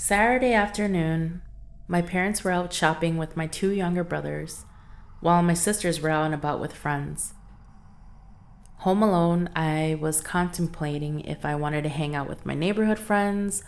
Saturday afternoon, my parents were out shopping with my two younger brothers, while my sisters were out and about with friends. Home alone, I was contemplating if I wanted to hang out with my neighborhood friends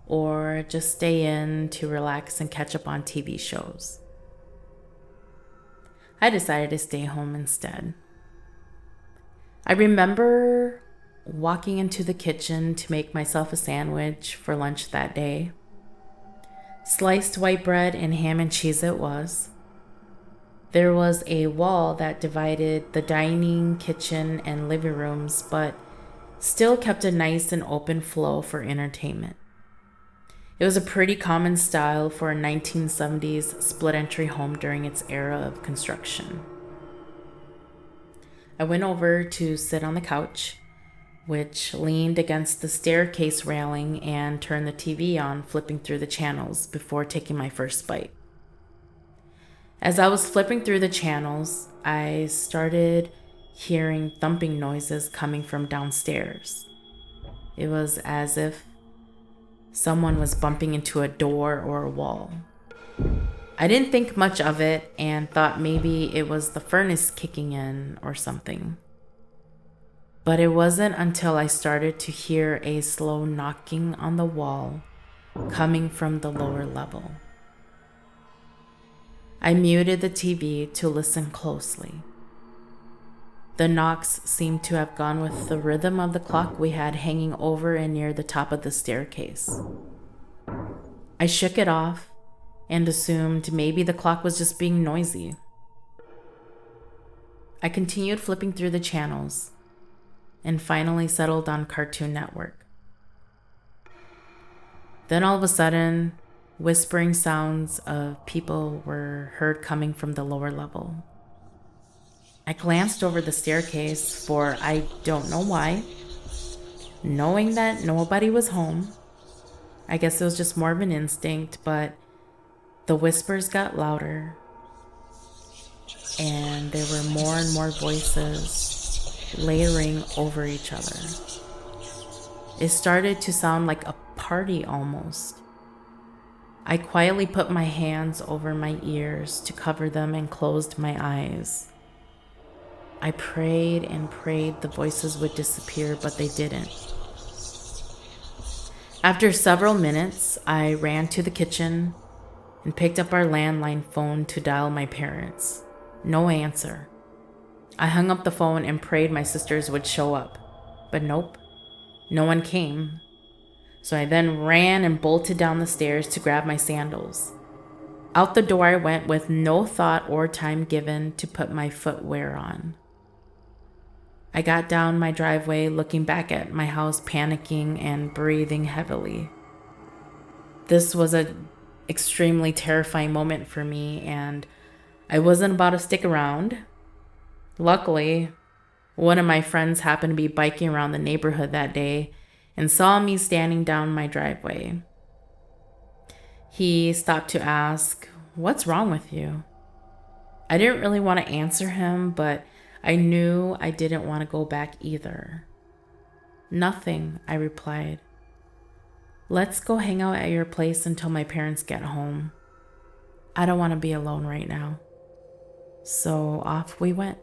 or just stay in to relax and catch up on TV shows. I decided to stay home instead. I remember walking into the kitchen to make myself a sandwich for lunch that day. Sliced white bread and ham and cheese it was. There was a wall that divided the dining, kitchen, and living rooms, but still kept a nice and open flow for entertainment. It was a pretty common style for a 1970s split-entry home during its era of construction. I went over to sit on the couch, which leaned against the staircase railing, and turned the TV on, flipping through the channels before taking my first bite. As I was flipping through the channels, I started hearing thumping noises coming from downstairs. It was as if someone was bumping into a door or a wall. I didn't think much of it and thought maybe it was the furnace kicking in or something. But it wasn't until I started to hear a slow knocking on the wall coming from the lower level. I muted the TV to listen closely. The knocks seemed to have gone with the rhythm of the clock we had hanging over and near the top of the staircase. I shook it off and assumed maybe the clock was just being noisy. I continued flipping through the channels and finally settled on Cartoon Network. Then all of a sudden, whispering sounds of people were heard coming from the lower level. I glanced over the staircase for I don't know why, knowing that nobody was home. I guess it was just more of an instinct, but the whispers got louder, and there were more and more voices layering over each other. It started to sound like a party almost. I quietly put my hands over my ears to cover them and closed my eyes. I prayed and prayed the voices would disappear, but they didn't. After several minutes, I ran to the kitchen and picked up our landline phone to dial my parents. No answer. I hung up the phone and prayed my sisters would show up, but nope, no one came. So I then ran and bolted down the stairs to grab my sandals. Out the door I went with no thought or time given to put my footwear on. I got down my driveway, looking back at my house, panicking and breathing heavily. This was an extremely terrifying moment for me, and I wasn't about to stick around. Luckily, one of my friends happened to be biking around the neighborhood that day and saw me standing down my driveway. He stopped to ask, "What's wrong with you?" I didn't really want to answer him, but I knew I didn't want to go back either. "Nothing," I replied. "Let's go hang out at your place until my parents get home. I don't want to be alone right now." So off we went.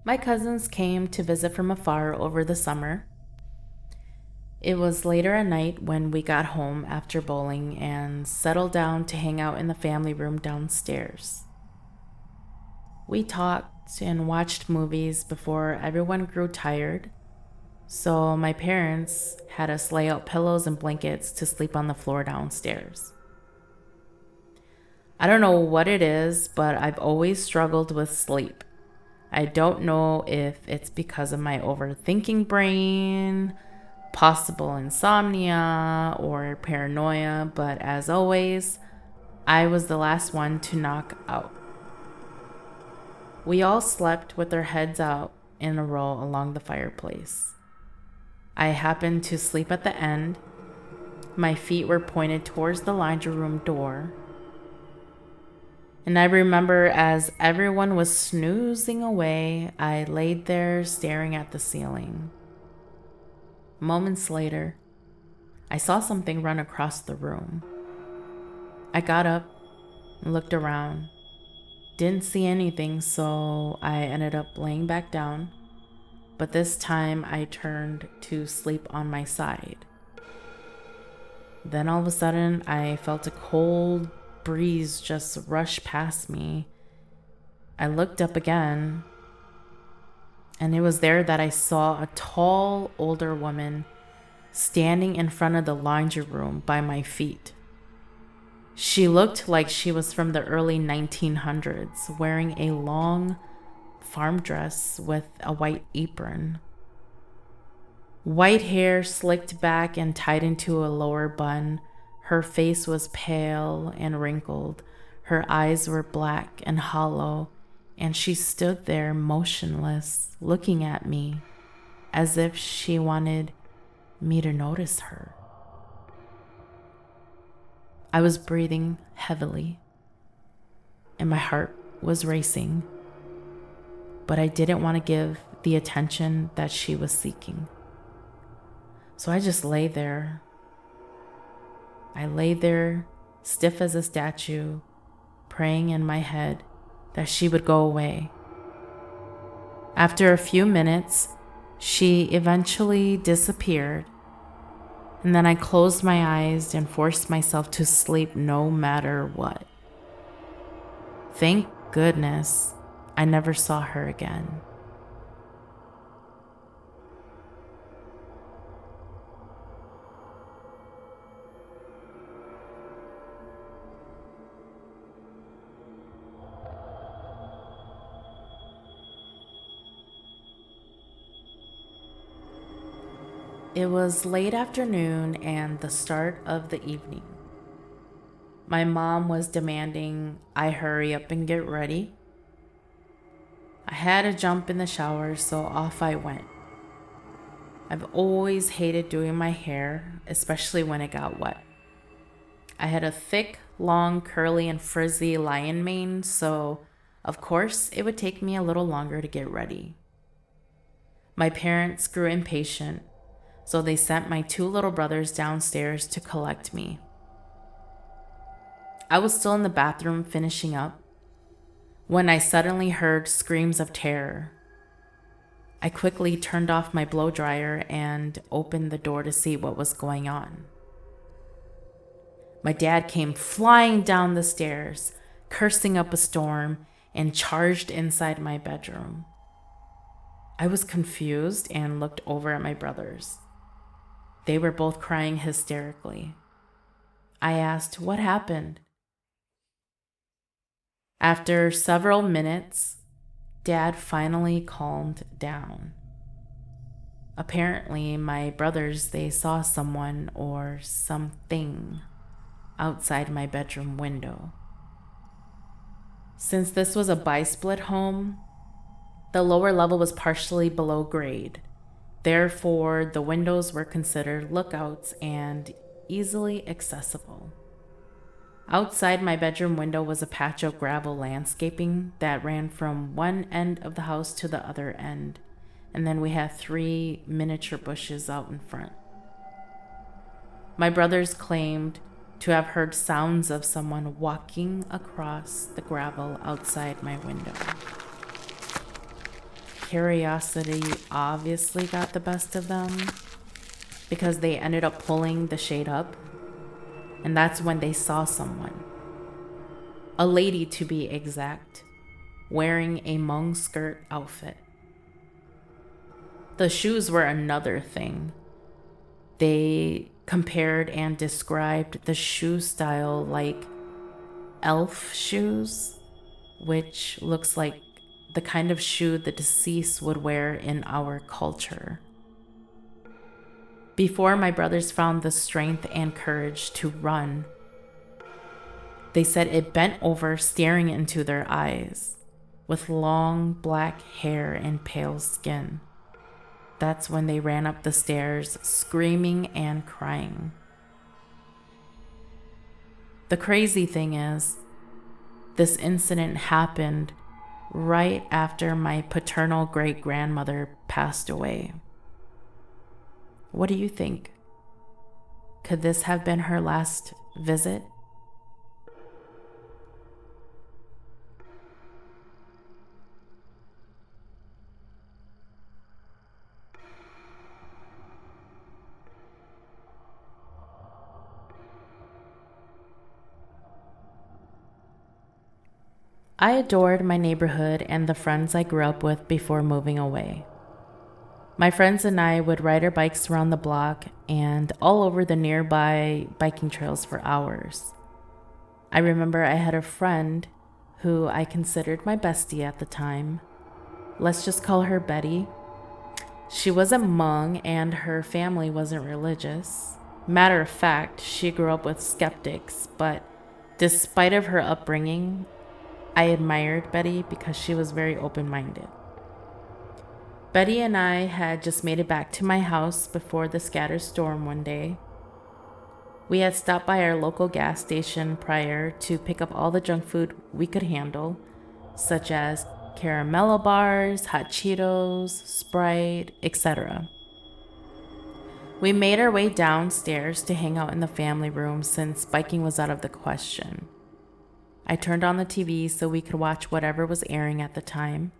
My cousins came to visit from afar over the summer. It was later at night when we got home after bowling and settled down to hang out in the family room downstairs. We talked and watched movies before everyone grew tired, so my parents had us lay out pillows and blankets to sleep on the floor downstairs. I don't know what it is, but I've always struggled with sleep. I don't know if it's because of my overthinking brain, possible insomnia, or paranoia, but as always, I was the last one to knock out. We all slept with our heads out in a row along the fireplace. I happened to sleep at the end. My feet were pointed towards the laundry room door. And I remember as everyone was snoozing away, I laid there staring at the ceiling. Moments later, I saw something run across the room. I got up and looked around. Didn't see anything, so I ended up laying back down. But this time I turned to sleep on my side. Then all of a sudden, I felt a cold breeze just rush past me. I looked up again, and it was there that I saw a tall, older woman standing in front of the laundry room by my feet. She looked like she was from the early 1900s, wearing a long farm dress with a white apron. White hair slicked back and tied into a lower bun. Her face was pale and wrinkled. Her eyes were black and hollow, and she stood there motionless, looking at me as if she wanted me to notice her. I was breathing heavily, and my heart was racing, but I didn't want to give the attention that she was seeking. So I just lay there. I lay there, stiff as a statue, praying in my head that she would go away. After a few minutes, she eventually disappeared, and then I closed my eyes and forced myself to sleep no matter what. Thank goodness I never saw her again. It was late afternoon and the start of the evening. My mom was demanding I hurry up and get ready. I had to jump in the shower, so off I went. I've always hated doing my hair, especially when it got wet. I had a thick, long, curly, and frizzy lion mane, so of course it would take me a little longer to get ready. My parents grew impatient, so they sent my two little brothers downstairs to collect me. I was still in the bathroom finishing up when I suddenly heard screams of terror. I quickly turned off my blow dryer and opened the door to see what was going on. My dad came flying down the stairs, cursing up a storm, and charged inside my bedroom. I was confused and looked over at my brothers. They were both crying hysterically. I asked, "What happened?" After several minutes, Dad finally calmed down. Apparently, my brothers, they saw someone or something outside my bedroom window. Since this was a bi-split home, the lower level was partially below grade. Therefore, the windows were considered lookouts and easily accessible. Outside my bedroom window was a patch of gravel landscaping that ran from one end of the house to the other end, and then we had 3 miniature bushes out in front. My brothers claimed to have heard sounds of someone walking across the gravel outside my window. Curiosity obviously got the best of them because they ended up pulling the shade up, and that's when they saw someone. A lady, to be exact, wearing a mong skirt outfit. The shoes were another thing. They compared and described the shoe style like elf shoes, which looks like the kind of shoe the deceased would wear in our culture. Before my brothers found the strength and courage to run, they said it bent over, staring into their eyes, with long black hair and pale skin. That's when they ran up the stairs, screaming and crying. The crazy thing is, this incident happened right after my paternal great-grandmother passed away. What do you think? Could this have been her last visit? I adored my neighborhood and the friends I grew up with before moving away. My friends and I would ride our bikes around the block and all over the nearby biking trails for hours. I remember I had a friend who I considered my bestie at the time. Let's just call her Betty. She wasn't Hmong and her family wasn't religious. Matter of fact, she grew up with skeptics, but despite of her upbringing, I admired Betty because she was very open-minded. Betty and I had just made it back to my house before the scattered storm one day. We had stopped by our local gas station prior to pick up all the junk food we could handle, such as caramello bars, hot Cheetos, Sprite, etc. We made our way downstairs to hang out in the family room since biking was out of the question. I turned on the TV so we could watch whatever was airing at the time.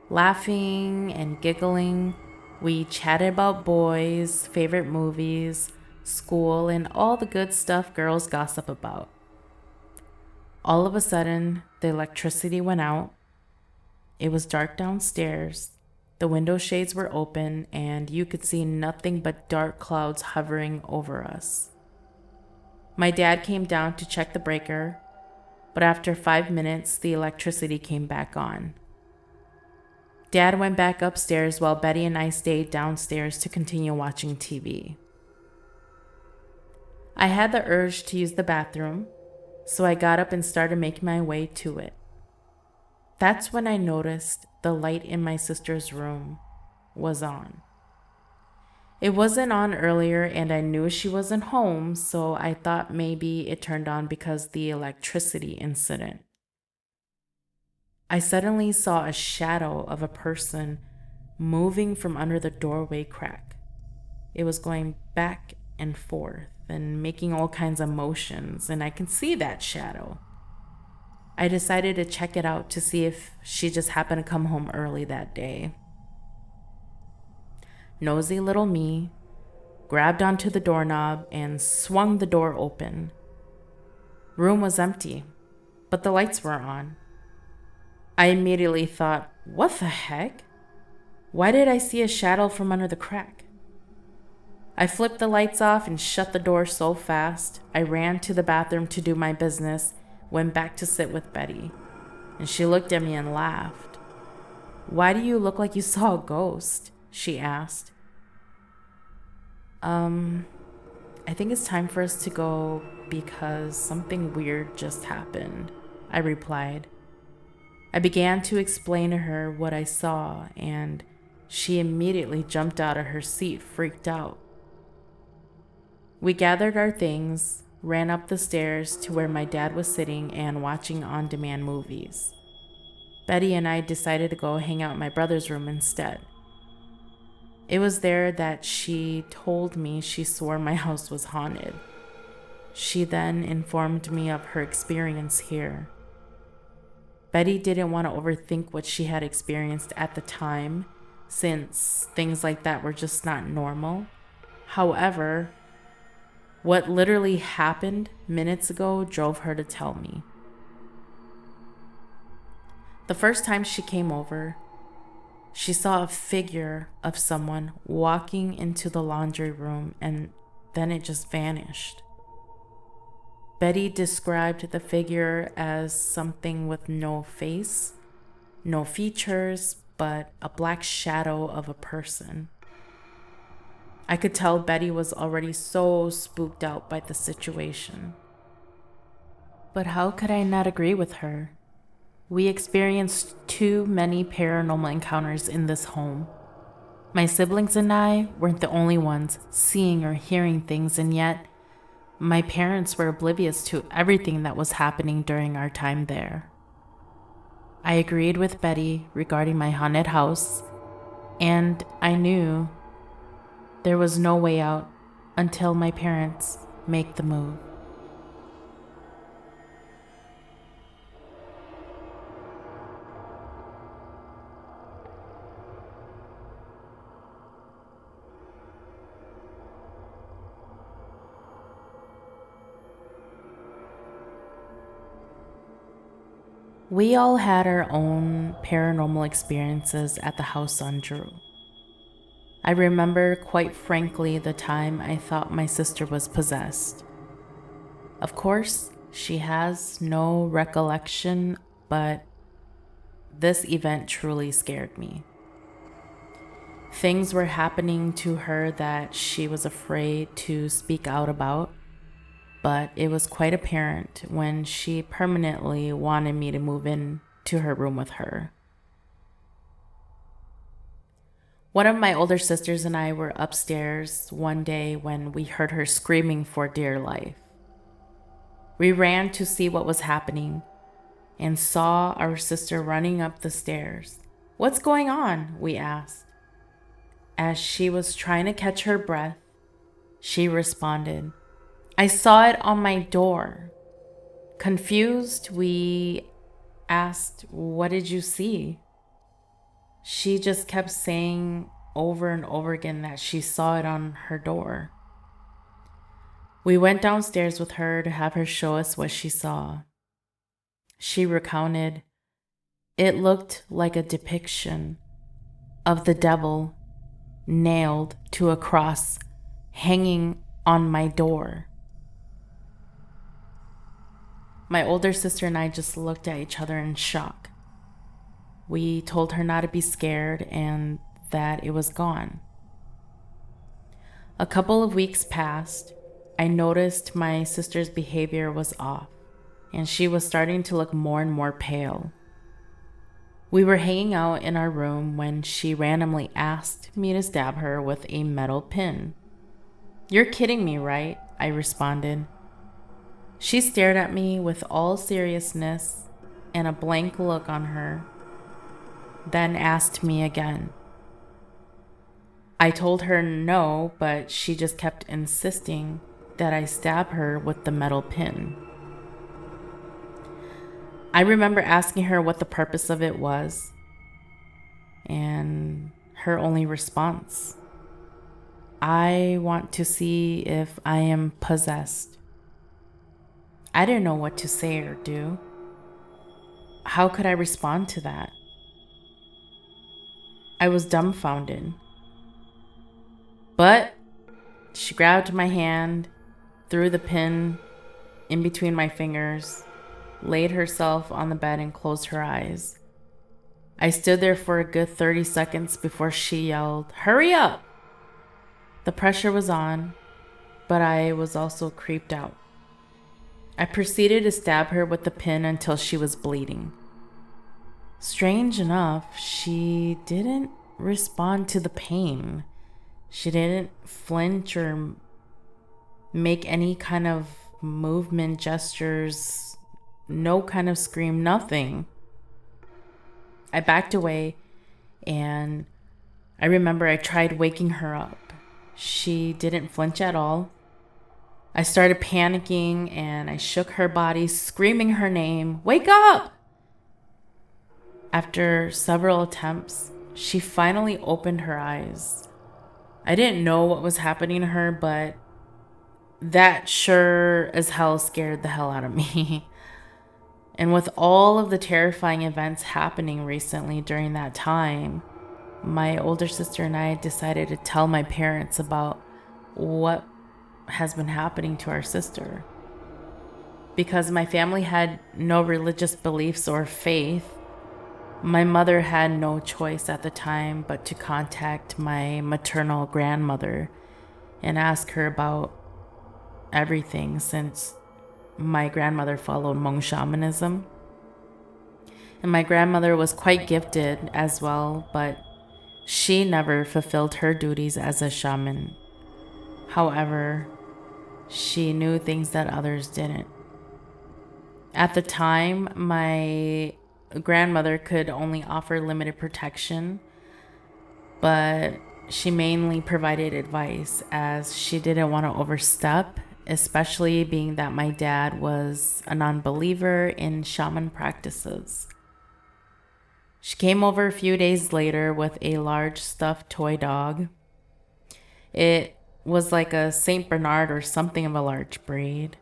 Laughing and giggling, we chatted about boys, favorite movies, school, and all the good stuff girls gossip about. All of a sudden, the electricity went out. It was dark downstairs. The window shades were open, and you could see nothing but dark clouds hovering over us. My dad came down to check the breaker, but after 5 minutes, the electricity came back on. Dad went back upstairs while Betty and I stayed downstairs to continue watching TV. I had the urge to use the bathroom, so I got up and started making my way to it. That's when I noticed the light in my sister's room was on. It wasn't on earlier and I knew she wasn't home, so I thought maybe it turned on because of the electricity incident. I suddenly saw a shadow of a person moving from under the doorway crack. It was going back and forth and making all kinds of motions, and I can see that shadow. I decided to check it out to see if she just happened to come home early that day. Nosy little me grabbed onto the doorknob and swung the door open. Room was empty, but the lights were on. I immediately thought, what the heck? Why did I see a shadow from under the crack? I flipped the lights off and shut the door so fast, I ran to the bathroom to do my business, went back to sit with Betty, and she looked at me and laughed. Why do you look like you saw a ghost? She asked. I think it's time for us to go because something weird just happened, I replied. I began to explain to her what I saw, and she immediately jumped out of her seat, freaked out. We gathered our things, ran up the stairs to where my dad was sitting and watching on-demand movies. Betty and I decided to go hang out in my brother's room instead. It was there that she told me she swore my house was haunted. She then informed me of her experience here. Betty didn't want to overthink what she had experienced at the time, since things like that were just not normal. However, what literally happened minutes ago drove her to tell me. The first time she came over, she saw a figure of someone walking into the laundry room and then it just vanished. Betty described the figure as something with no face, no features, but a black shadow of a person. I could tell Betty was already so spooked out by the situation. But how could I not agree with her? We experienced too many paranormal encounters in this home. My siblings and I weren't the only ones seeing or hearing things, and yet my parents were oblivious to everything that was happening during our time there. I agreed with Betty regarding my haunted house, and I knew there was no way out until my parents make the move. We all had our own paranormal experiences at the house on Drew. I remember quite frankly the time I thought my sister was possessed. Of course, she has no recollection, but this event truly scared me. Things were happening to her that she was afraid to speak out about, but it was quite apparent when she permanently wanted me to move in to her room with her. One of my older sisters and I were upstairs one day when we heard her screaming for dear life. We ran to see what was happening and saw our sister running up the stairs. "What's going on?" we asked. As she was trying to catch her breath, she responded, "I saw it on my door." Confused, we asked, "What did you see?" She just kept saying over and over again that she saw it on her door. We went downstairs with her to have her show us what she saw. She recounted, "It looked like a depiction of the devil nailed to a cross hanging on my door." My older sister and I just looked at each other in shock. We told her not to be scared and that it was gone. A couple of weeks passed. I noticed my sister's behavior was off, and she was starting to look more and more pale. We were hanging out in our room when she randomly asked me to stab her with a metal pin. "You're kidding me, right?" I responded. She stared at me with all seriousness and a blank look on her, then asked me again. I told her no, but she just kept insisting that I stab her with the metal pin. I remember asking her what the purpose of it was, and her only response, "I want to see if I am possessed." I didn't know what to say or do. How could I respond to that? I was dumbfounded. But she grabbed my hand, threw the pin in between my fingers, laid herself on the bed and closed her eyes. I stood there for a good 30 seconds before she yelled, "Hurry up!" The pressure was on, but I was also creeped out. I proceeded to stab her with the pin until she was bleeding. Strange enough, she didn't respond to the pain. She didn't flinch or make any kind of movement, gestures, no kind of scream, nothing. I backed away, and I remember I tried waking her up. She didn't flinch at all. I started panicking and I shook her body, screaming her name, "Wake up!" After several attempts, she finally opened her eyes. I didn't know what was happening to her, but that sure as hell scared the hell out of me. And with all of the terrifying events happening recently during that time, my older sister and I decided to tell my parents about what has been happening to our sister. Because my family had no religious beliefs or faith, my mother had no choice at the time but to contact my maternal grandmother and ask her about everything, since my grandmother followed Hmong shamanism. And my grandmother was quite gifted as well, but She never fulfilled her duties as a shaman. However, she knew things that others didn't. At the time, my grandmother could only offer limited protection, but she mainly provided advice as she didn't want to overstep, especially being that my dad was a non-believer in shaman practices. She came over a few days later with a large stuffed toy dog. It was like a Saint Bernard or something of a large breed.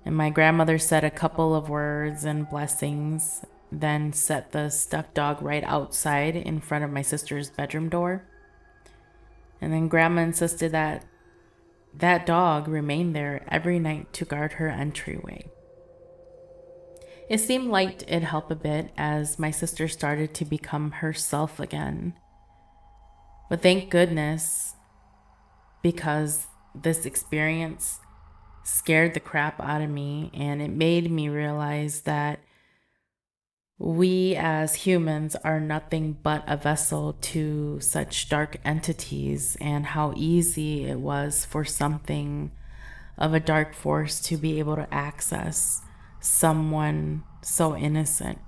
And my grandmother said a couple of words and blessings, then set the stuffed dog right outside in front of my sister's bedroom door. And then Grandma insisted that that dog remain there every night to guard her entryway. It seemed like it helped a bit as my sister started to become herself again. But thank goodness, because this experience scared the crap out of me, and it made me realize that we as humans are nothing but a vessel to such dark entities, and how easy it was for something of a dark force to be able to access someone so innocent.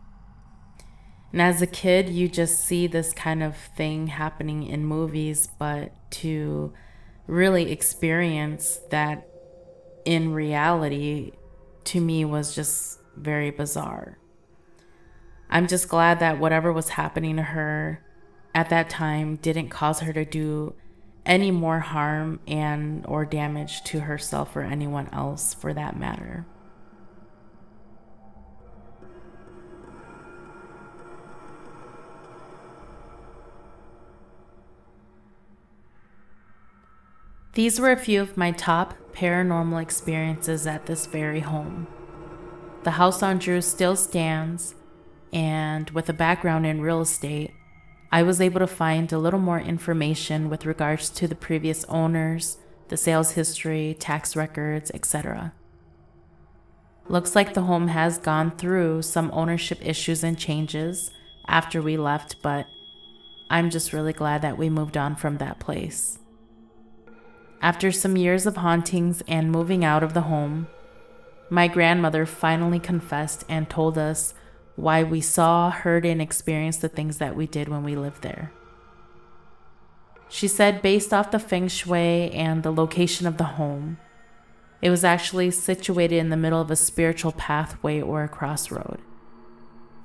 And as a kid, you just see this kind of thing happening in movies, but to really experience that in reality, to me, was just very bizarre. I'm just glad that whatever was happening to her at that time didn't cause her to do any more harm and or damage to herself or anyone else for that matter. These were a few of my top paranormal experiences at this very home. The house on Drew still stands, and with a background in real estate, I was able to find a little more information with regards to the previous owners, the sales history, tax records, etc. Looks like the home has gone through some ownership issues and changes after we left, but I'm just really glad that we moved on from that place. After some years of hauntings and moving out of the home, my grandmother finally confessed and told us why we saw, heard, and experienced the things that we did when we lived there. She said based off the feng shui and the location of the home, it was actually situated in the middle of a spiritual pathway or a crossroad,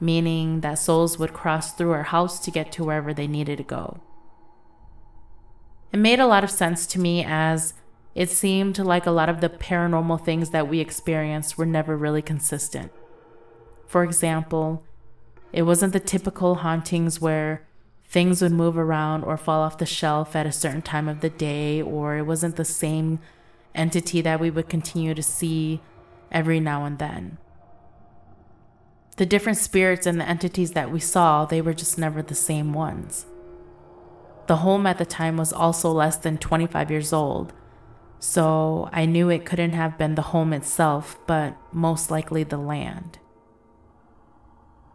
meaning that souls would cross through our house to get to wherever they needed to go. It made a lot of sense to me as it seemed like a lot of the paranormal things that we experienced were never really consistent. For example, it wasn't the typical hauntings where things would move around or fall off the shelf at a certain time of the day, or it wasn't the same entity that we would continue to see every now and then. The different spirits and the entities that we saw, they were just never the same ones. The home at the time was also less than 25 years old, so I knew it couldn't have been the home itself, but most likely the land.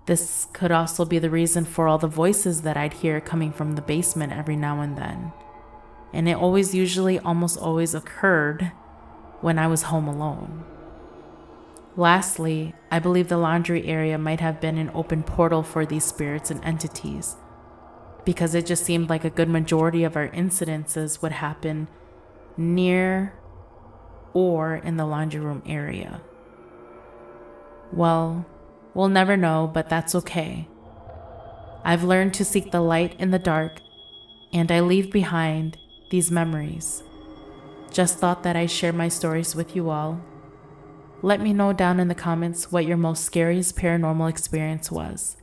This could also be the reason for all the voices that I'd hear coming from the basement every now and then. And it almost always occurred when I was home alone. Lastly, I believe the laundry area might have been an open portal for these spirits and entities, because it just seemed like a good majority of our incidences would happen near or in the laundry room area. Well, we'll never know, but that's okay. I've learned to seek the light in the dark, and I leave behind these memories. Just thought that I'd share my stories with you all. Let me know down in the comments what your most scariest paranormal experience was.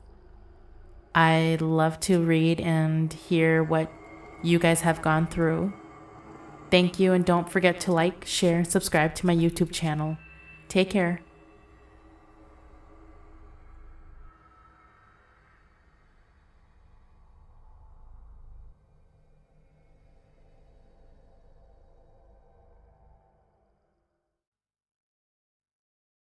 I'd love to read and hear what you guys have gone through. Thank you, and don't forget to like, share, and subscribe to my YouTube channel. Take care.